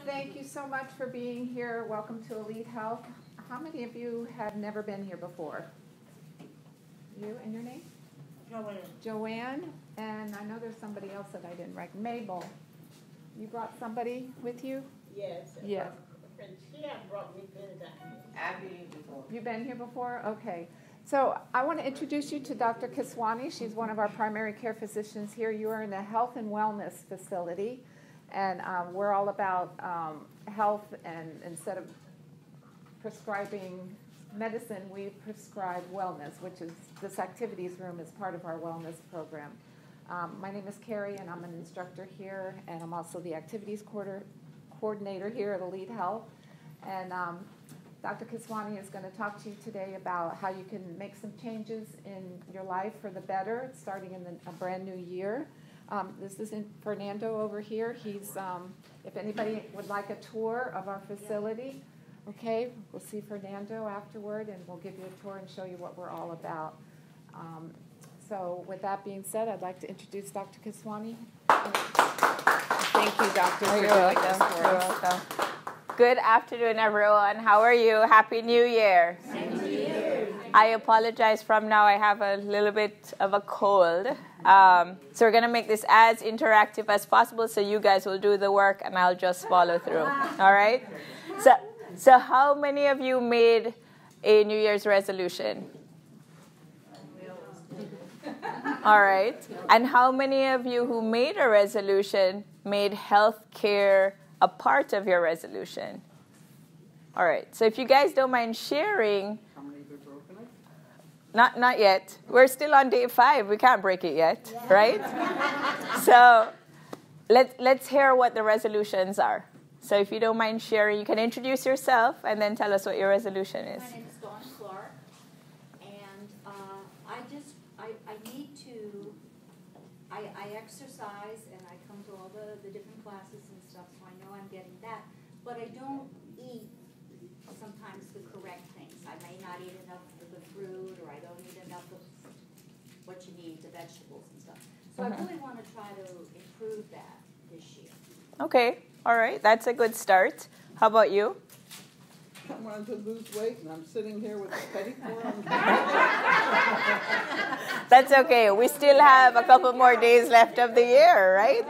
Thank you so much for being here. Welcome to EliteHealth. How many of you have never been here before? You and your name? Joanne. Joanne. And I know there's somebody else that I didn't recognize. Mabel. You brought somebody with you? Yes. Yes. She had brought me things out. I've been here before. You've been here before? Okay. So I want to introduce you to Dr. Kiswani. She's one of our primary care physicians here. You are in the health and wellness facility. And we're all about health, and instead of prescribing medicine, we prescribe wellness, which is this activities room is part of our wellness program. My name is Kerrie, and I'm an instructor here, and I'm also the activities coordinator here at EliteHealth. And Dr. Kiswani is going to talk to you today about how you can make some changes in your life for the better, starting in a brand new year. This is Fernando over here. He's, if anybody would like a tour of our facility, okay, we'll see Fernando afterward, and we'll give you a tour and show you what we're all about. So with that being said, I'd like to introduce Dr. Kiswani. Thank you, Doctor, for doing this for us. Welcome. Good afternoon, everyone. How are you? Happy New Year. Same to you. I apologize from now. I have a little bit of a cold. So we're going to make this as interactive as possible so you guys will do the work and I'll just follow through. All right? So how many of you made a New Year's resolution? All right. And how many of you who made a resolution made health care a part of your resolution? All right. So if you guys don't mind sharing. How many have broken it? Not yet. We're still on day 5. We can't break it yet, right? So let's hear what the resolutions are. So if you don't mind sharing, you can introduce yourself and then tell us what your resolution is. My name is Dawn Clark, and I exercise and I come to all the different classes and stuff, so I know I'm getting that, but I don't eat sometimes the correct things. I may not eat enough of the fruit, or I don't eat enough of what you need, the vegetables and stuff. So I really want to try to improve that this year. Okay. All right. That's a good start. How about you? I wanted to lose weight, and I'm sitting here with a pedicure on. That's okay. We still have a couple more days left of the year, right?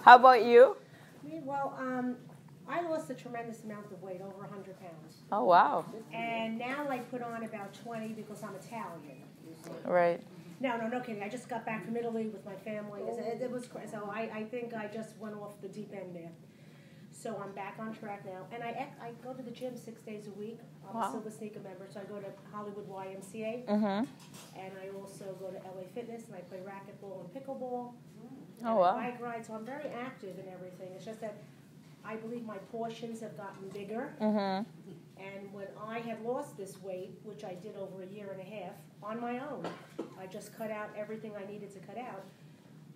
How about you? Well, I lost a tremendous amount of weight, over 100 pounds. Oh, wow. And now I put on about 20 because I'm Italian. Right. No kidding. I just got back from Italy with my family. It was crazy. So I think I just went off the deep end there. So I'm back on track now. And I go to the gym 6 days a week. I'm a Silver Sneaker member, so I go to Hollywood YMCA. Mm-hmm. And I also go to LA Fitness, and I play racquetball and pickleball. Oh, wow. I bike ride, so I'm very active in everything. It's just that I believe my portions have gotten bigger. Mm-hmm. And when I had lost this weight, which I did over a year and a half, on my own, I just cut out everything I needed to cut out.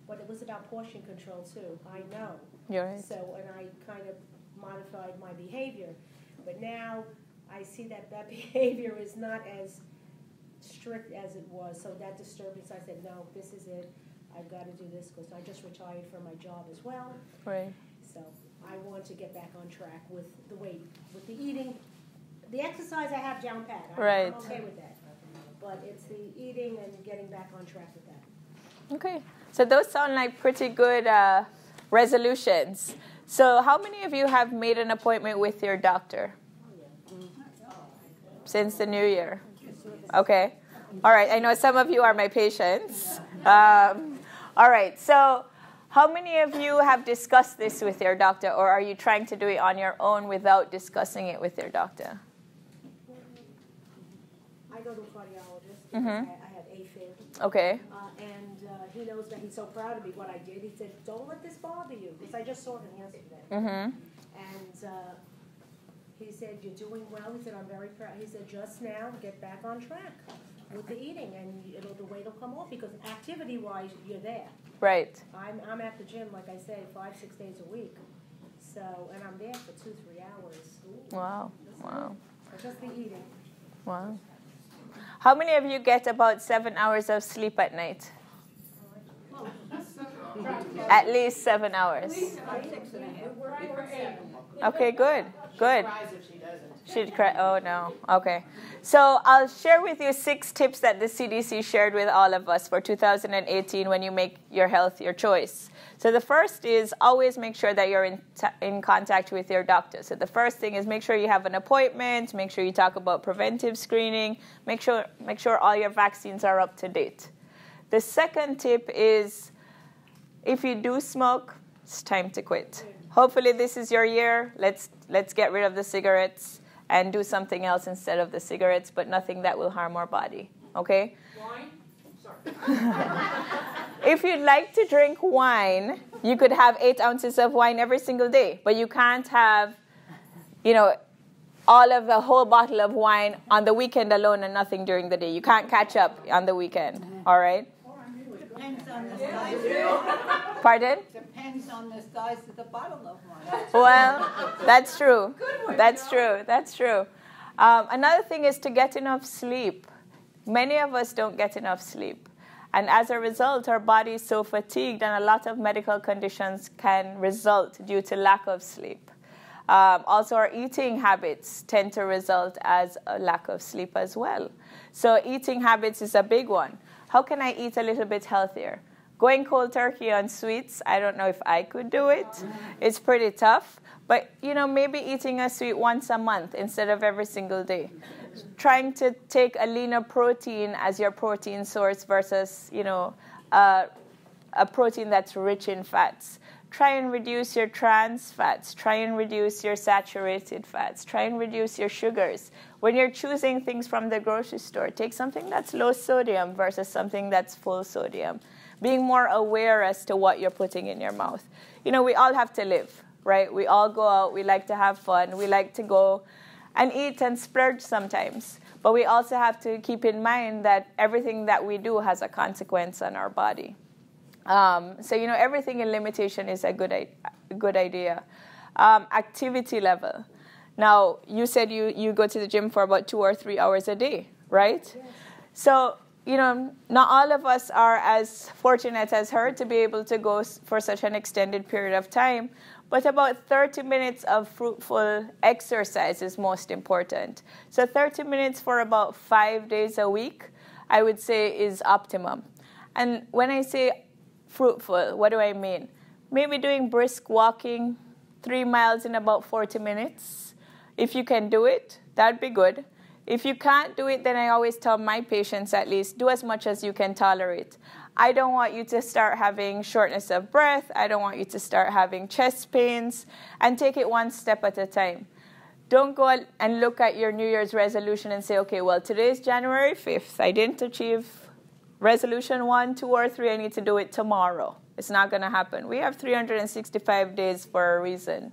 But it was about portion control, too. I know. You're right. So, and I kind of modified my behavior. But now I see that behavior is not as strict as it was. So that disturbed me. So I said, no, this is it. I've got to do this because I just retired from my job as well. Right. So I want to get back on track with the weight, with the eating. The exercise I have down pat. I'm okay with that. But it's the eating and getting back on track with that. Okay. So those sound like pretty good resolutions. So how many of you have made an appointment with your doctor since the new year? Okay. All right. I know some of you are my patients. All right. So how many of you have discussed this with your doctor, or are you trying to do it on your own without discussing it with your doctor? I go to a cardiologist because Mm-hmm. I have AFib. Okay. And he knows that he's so proud of me, what I did. He said, don't let this bother you, because I just saw him yesterday. Mm-hmm. And he said, you're doing well. He said, I'm very proud. He said, just now, get back on track with the eating, and the weight will come off, because activity-wise, you're there. Right. I'm at the gym, like I say, 5-6 days a week. So, and I'm there for 2-3 hours. Wow. Wow. Just the eating. Wow. How many of you get about 7 hours of sleep at night? At least 7 hours. Okay, good, good. She'd cry. Oh, no. Okay. So I'll share with you 6 tips that the CDC shared with all of us for 2018 when you make your health your choice. So the first is always make sure that you're in contact with your doctor. So the first thing is make sure you have an appointment, make sure you talk about preventive screening, make sure all your vaccines are up to date. The second tip is if you do smoke, it's time to quit. Hopefully this is your year. Let's get rid of the cigarettes and do something else instead of the cigarettes, but nothing that will harm our body, okay? Wine? Sorry. If you'd like to drink wine, you could have 8 ounces of wine every single day, but you can't have, all of a whole bottle of wine on the weekend alone and nothing during the day. You can't catch up on the weekend, all right? Depends on the size. Pardon? Depends on the size of the bottle of wine. Well, that's true. That's true. That's true. Another thing is to get enough sleep. Many of us don't get enough sleep. And as a result, our body is so fatigued, and a lot of medical conditions can result due to lack of sleep. Also, our eating habits tend to result as a lack of sleep as well. So eating habits is a big one. How can I eat a little bit healthier? Going cold turkey on sweets, I don't know if I could do it. It's pretty tough. But, maybe eating a sweet once a month instead of every single day. Trying to take a leaner protein as your protein source versus, a protein that's rich in fats. Try and reduce your trans fats. Try and reduce your saturated fats. Try and reduce your sugars. When you're choosing things from the grocery store, take something that's low sodium versus something that's full sodium. Being more aware as to what you're putting in your mouth. We all have to live, right? We all go out. We like to have fun. We like to go and eat and splurge sometimes. But we also have to keep in mind that everything that we do has a consequence on our body. So, everything in limitation is a good idea. Activity level. Now, you said you go to the gym for about 2 or 3 hours a day, right? Yes. So, not all of us are as fortunate as her to be able to go for such an extended period of time. But about 30 minutes of fruitful exercise is most important. So 30 minutes for about 5 days a week, I would say is optimum. And when I say fruitful, what do I mean? Maybe doing brisk walking, 3 miles in about 40 minutes. If you can do it, that'd be good. If you can't do it, then I always tell my patients at least, do as much as you can tolerate. I don't want you to start having shortness of breath. I don't want you to start having chest pains. And take it one step at a time. Don't go and look at your New Year's resolution and say, okay, well, today's January 5th. I didn't achieve resolution 1, 2, or 3. I need to do it tomorrow. It's not going to happen. We have 365 days for a reason.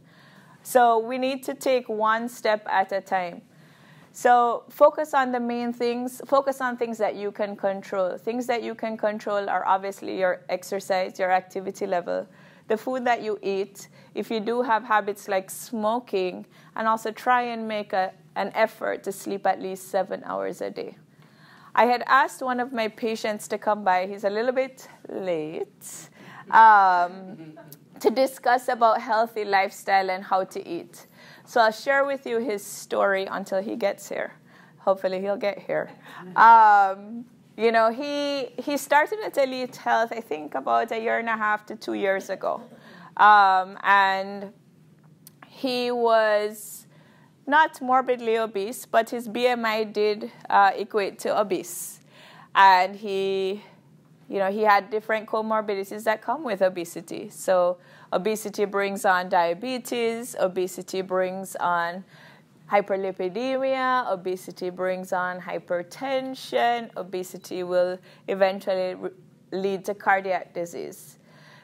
So we need to take one step at a time. So focus on the main things. Focus on things that you can control. Things that you can control are obviously your exercise, your activity level, the food that you eat. If you do have habits like smoking, and also try and make an effort to sleep at least 7 hours a day. I had asked one of my patients to come by. He's a little bit late. To discuss about healthy lifestyle and how to eat. So I'll share with you his story until he gets here. Hopefully he'll get here. He started at EliteHealth, I think about 1.5 to 2 years ago. And he was not morbidly obese, but his BMI did equate to obese. And he had different comorbidities that come with obesity. So obesity brings on diabetes, obesity brings on hyperlipidemia, obesity brings on hypertension, obesity will eventually lead to cardiac disease.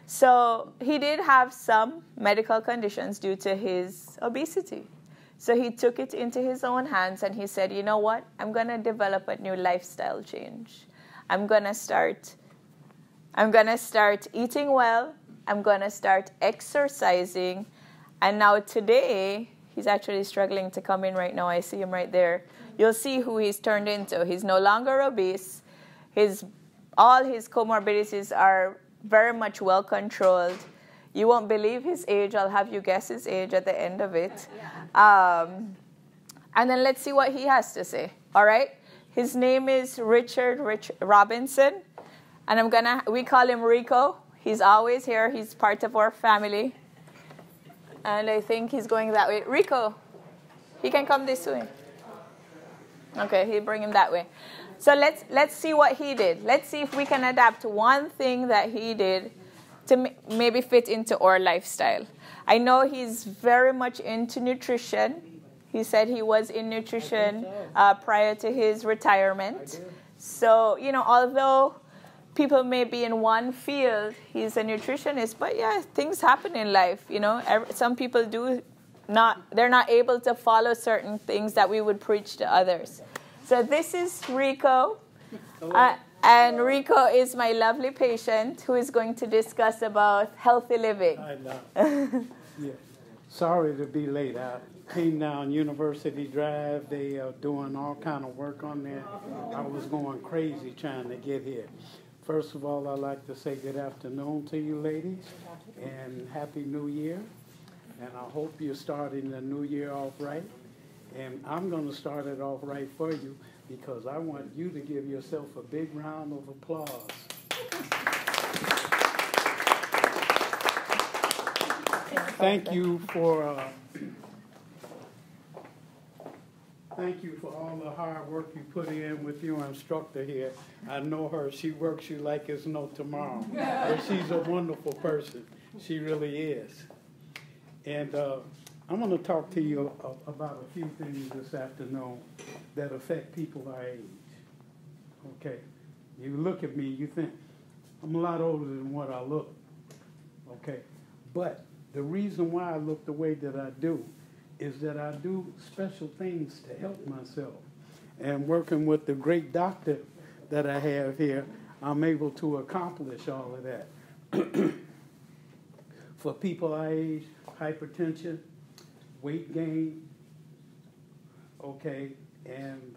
So he did have some medical conditions due to his obesity. So he took it into his own hands and he said, you know what, I'm going to develop a new lifestyle change. I'm going to start eating well. I'm going to start exercising. And now today, he's actually struggling to come in right now. I see him right there. You'll see who he's turned into. He's no longer obese. All his comorbidities are very much well controlled. You won't believe his age. I'll have you guess his age at the end of it. And then let's see what he has to say. All right? His name is Richard Robinson. And we call him Rico. He's always here. He's part of our family. And I think he's going that way. Rico, he can come this way. Okay, he'll bring him that way. So let's see what he did. Let's see if we can adapt one thing that he did to maybe fit into our lifestyle. I know he's very much into nutrition. He said he was in nutrition prior to his retirement. So, although people may be in one field, he's a nutritionist, but yeah, things happen in life. Some people they're not able to follow certain things that we would preach to others. So this is Rico, and Rico is my lovely patient who is going to discuss about healthy living. I know. Yeah. Sorry to be late. I came down University Drive. They are doing all kind of work on there. I was going crazy trying to get here. First of all, I'd like to say good afternoon to you ladies and Happy New Year. And I hope you're starting the new year off right. And I'm going to start it off right for you because I want you to give yourself a big round of applause. Thank you for all the hard work you put in with your instructor here. I know her. She works you like it's no tomorrow. But she's a wonderful person. She really is. And I'm going to talk to you about a few things this afternoon that affect people our age. Okay. You look at me, you think, I'm a lot older than what I look. Okay. But the reason why I look the way that I do is that I do special things to help myself. And working with the great doctor that I have here, I'm able to accomplish all of that. For people our age, hypertension, weight gain, okay, and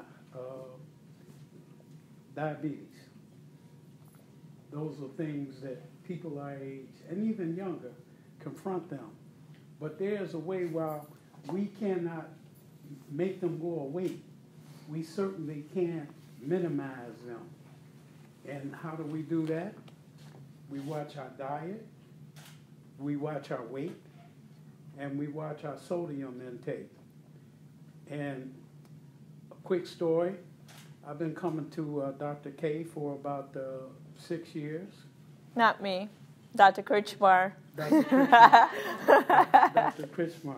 diabetes. Those are things that people our age, and even younger, confront them. But there's a way while we cannot make them go away, we certainly can minimize them. And how do we do that? We watch our diet, we watch our weight, and we watch our sodium intake. And a quick story, I've been coming to Dr. K for about 6 years. Not me, Dr. Kritchmar. Dr. Kritchmar. Dr. Kritchmar.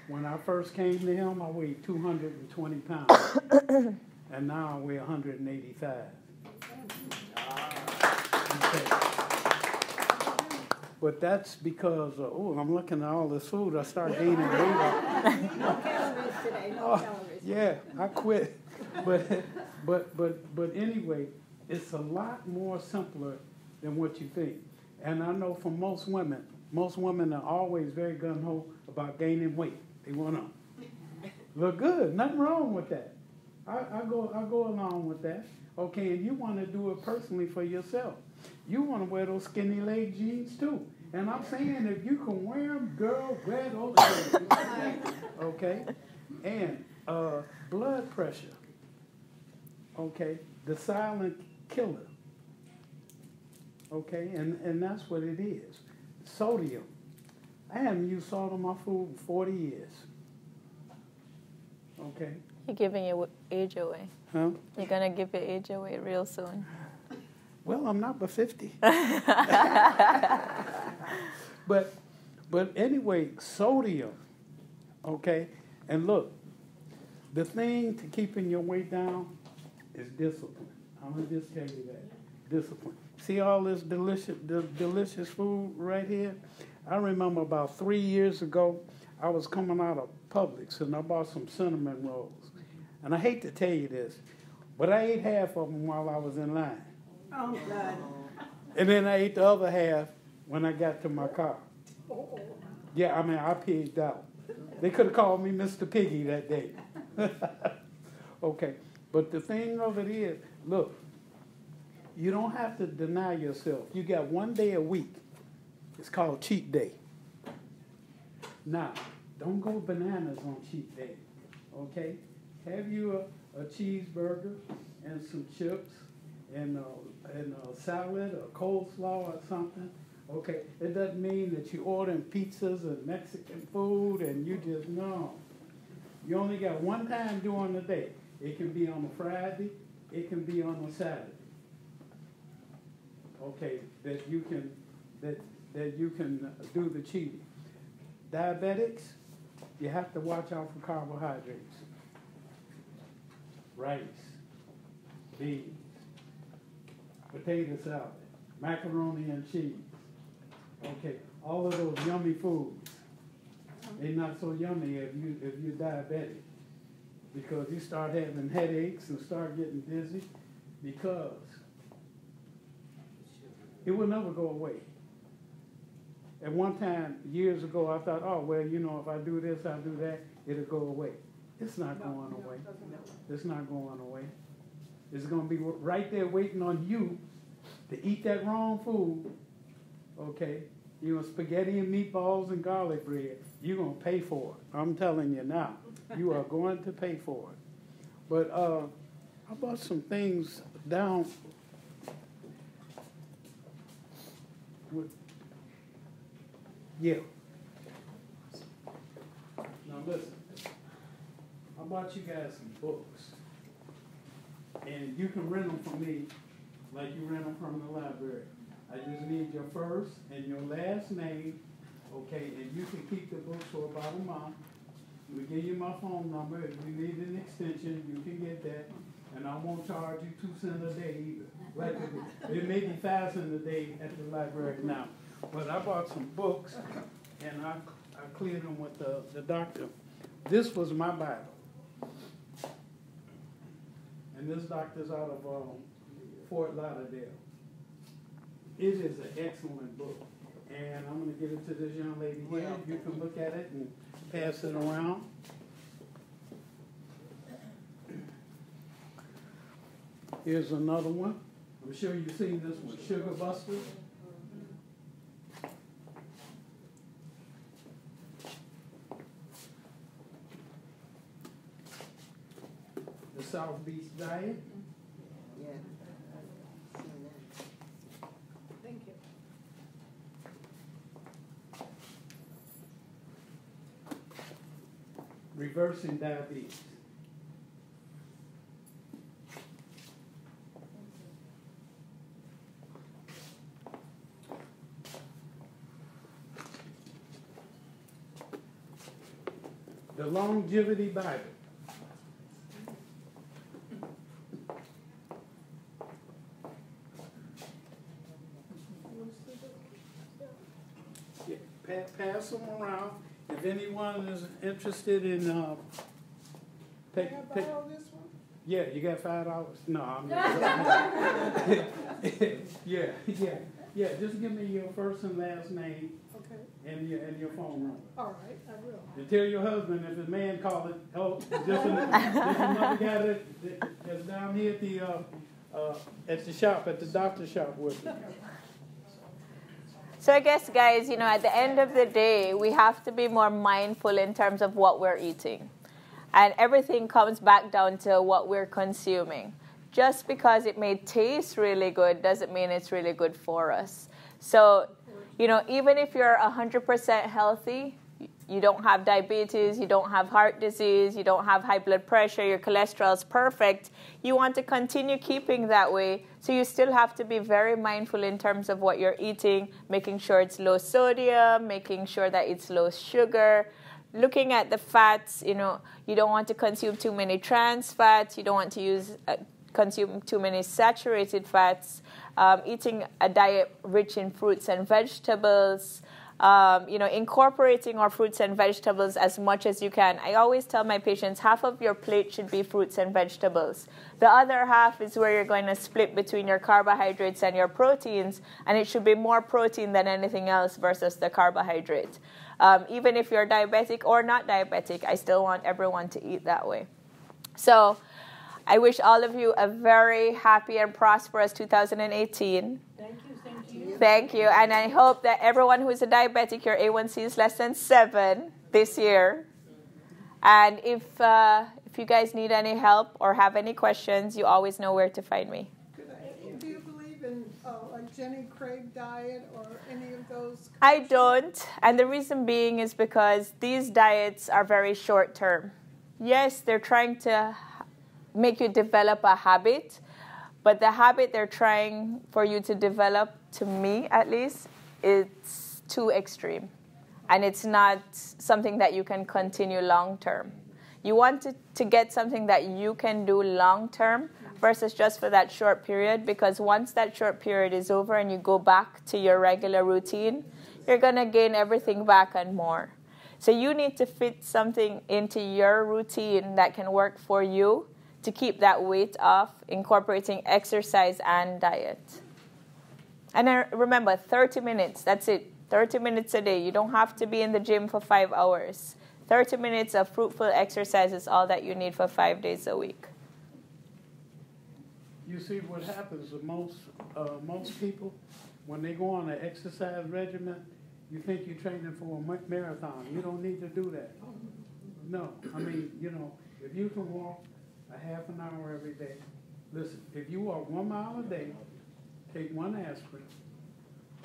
When I first came to him, I weighed 220 pounds. And now I weigh 185. Okay. But that's because, I'm looking at all this food, I start gaining weight. No calories today, no calories. Yeah, I quit. But anyway, it's a lot more simpler than what you think. And I know for most women are always very gung-ho about gaining weight. They want to look good. Nothing wrong with that. I go along with that. Okay, and you want to do it personally for yourself. You want to wear those skinny leg jeans too. And I'm saying if you can wear them, girl, wear those jeans. Okay? And blood pressure. Okay? The silent killer. Okay? And that's what it is. Sodium. I haven't used salt on my food in 40 years. Okay? You're giving your age away. Huh? You're going to give your age away real soon. Well, I'm not but 50. But anyway, sodium. Okay? And look, the thing to keeping your weight down is discipline. I'm going to just tell you that. Discipline. See all this delicious food right here? I remember about 3 years ago, I was coming out of Publix and I bought some cinnamon rolls. And I hate to tell you this, but I ate half of them while I was in line. Oh, God. And then I ate the other half when I got to my car. Yeah, I pigged out. They could have called me Mr. Piggy that day. Okay, but the thing of it is, look, you don't have to deny yourself. You got one day a week. It's called cheat day. Now, don't go bananas on cheat day, okay? Have you a cheeseburger and some chips and a salad or coleslaw or something, okay? It doesn't mean that you're ordering pizzas and Mexican food and you just, no. You only got one time during the day. It can be on a Friday, it can be on a Saturday, okay, that you can do the cheating. Diabetics, you have to watch out for carbohydrates. Rice, beans, potato salad, macaroni and cheese. Okay, all of those yummy foods. They're not so yummy if you're diabetic, because you start having headaches and start getting dizzy, because it will never go away. At one time, years ago, I thought, oh, well, you know, if I do this, I do that, it'll go away. It's not going away. It's not going away. It's going to be right there waiting on you to eat that wrong food, okay? You know, spaghetti and meatballs and garlic bread, you're going to pay for it. I'm telling you now. You are going to pay for it. But I brought some things down. Yeah. Now listen, I bought you guys some books. And you can rent them from me like you rent them from the library. I just need your first and your last name, okay, and you can keep the books for about a month. We give you my phone number. If you need an extension, you can get that. And I won't charge you 2 cents a day either. Like it may be 5 cents a day at the library now. But I bought some books, and I cleared them with the doctor. This was my Bible. And this doctor's out of Fort Lauderdale. It is an excellent book. And I'm going to give it to this young lady here. You can look at it and pass it around. Here's another one. I'm sure you've seen this one, Sugar Busters. The South Beach Diet. Yeah. Thank you. Reversing Diabetes. The Longevity Bible. Yeah, pass them around. If anyone is interested in take This one? yeah, you got $5? No, I'm just yeah. Just give me your first and last name. Okay. And your phone number. All right, I will. And tell your husband if his man call it, oh, just another guy that's down here at the shop, at the doctor's shop with me. So I guess, guys, you know, at the end of the day, we have to be more mindful in terms of what we're eating. And everything comes back down to what we're consuming. Just because it may taste really good doesn't mean it's really good for us. So, you know, even if you're 100% healthy, you don't have diabetes, you don't have heart disease, you don't have high blood pressure, your cholesterol's perfect, you want to continue keeping that way. So you still have to be very mindful in terms of what you're eating, making sure it's low sodium, making sure that it's low sugar. Looking at the fats, you know, you don't want to consume too many trans fats, you don't want to consume too many saturated fats, eating a diet rich in fruits and vegetables, you know, incorporating our fruits and vegetables as much as you can. I always tell my patients half of your plate should be fruits and vegetables. The other half is where you're going to split between your carbohydrates and your proteins, and it should be more protein than anything else versus the carbohydrate. Even if you're diabetic or not diabetic, I still want everyone to eat that way. So I wish all of you a very happy and prosperous 2018. Thank you, thank you. Thank you. And I hope that everyone who is a diabetic, your A1C is less than 7 this year. And if you guys need any help or have any questions, you always know where to find me. Do you believe in a Jenny Craig diet or any of those? I don't. And the reason being is because these diets are very short term. Yes, they're trying to make you develop a habit, but the habit they're trying for you to develop, to me at least, it's too extreme. And it's not something that you can continue long term. You want to get something that you can do long term versus just for that short period, because once that short period is over and you go back to your regular routine, you're going to gain everything back and more. So you need to fit something into your routine that can work for you to keep that weight off, incorporating exercise and diet. And remember, 30 minutes, that's it. 30 minutes a day. You don't have to be in the gym for 5 hours. 30 minutes of fruitful exercise is all that you need for 5 days a week. You see what happens with most people, when they go on an exercise regimen, you think you're training for a marathon. You don't need to do that. No, I mean, if you can walk a half an hour every day, listen, if you walk 1 mile a day, take 1 aspirin,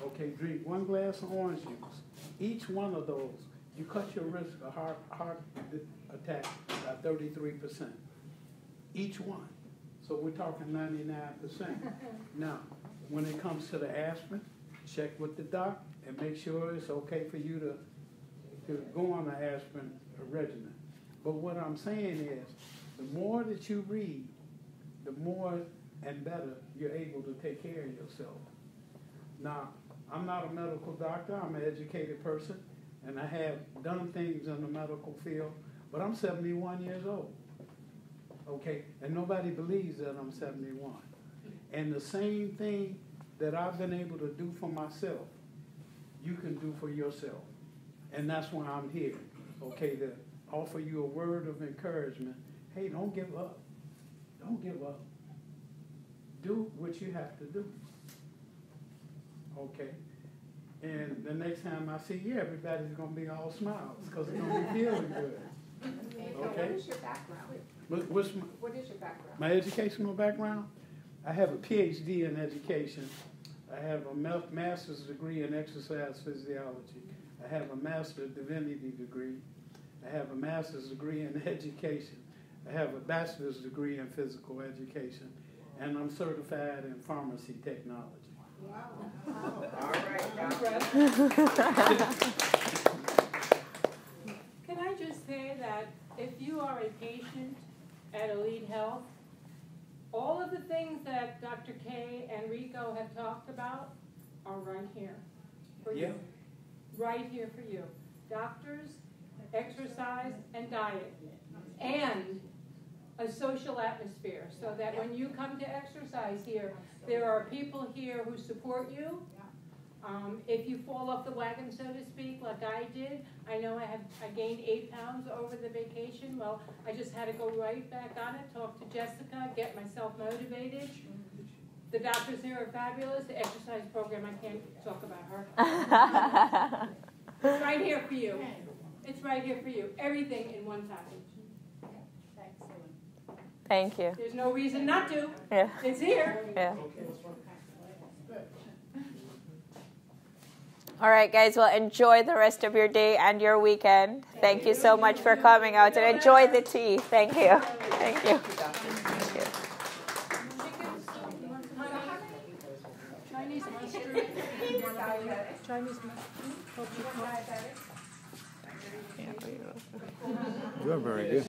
okay, drink 1 glass of orange juice, each one of those, you cut your risk of heart attack by 33%. Each one. So we're talking 99%. Now, when it comes to the aspirin, check with the doc and make sure it's okay for you to go on the aspirin regimen. But what I'm saying is, the more that you read, the more and better you're able to take care of yourself. Now, I'm not a medical doctor. I'm an educated person, and I have done things in the medical field, but I'm 71 years old. Okay, and nobody believes that I'm 71. And the same thing that I've been able to do for myself, you can do for yourself. And that's why I'm here, okay, to offer you a word of encouragement. Hey, don't give up. Don't give up. Do what you have to do. Okay? And the next time I see you, everybody's going to be all smiles because they're going to be feeling good. Okay? What is your background? What is your background? My educational background? I have a PhD in education. I have a master's degree in exercise physiology. I have a master's divinity degree. I have a master's degree in education. I have a bachelor's degree in physical education. And I'm certified in pharmacy technology. Wow. All right. Can I just say that if you are a patient at EliteHealth, all of the things that Dr. K and Rico have talked about are right here for you. Right here for you. Doctors, exercise, and diet. And a social atmosphere, so that when you come to exercise here, there are people here who support you. If you fall off the wagon, so to speak, like I did, I know I gained 8 pounds over the vacation. Well, I just had to go right back on it, talk to Jessica, get myself motivated. The doctors here are fabulous. The exercise program, I can't talk about her. It's right here for you. It's right here for you. Everything in one package. Thank you. There's no reason not to. Yeah. It's here. Yeah. All right, guys. Well, enjoy the rest of your day and your weekend. Thank you so much for coming out and enjoy the tea. Thank you. Thank you. Thank you. Chinese mustard. Chinese mustard. You're very good.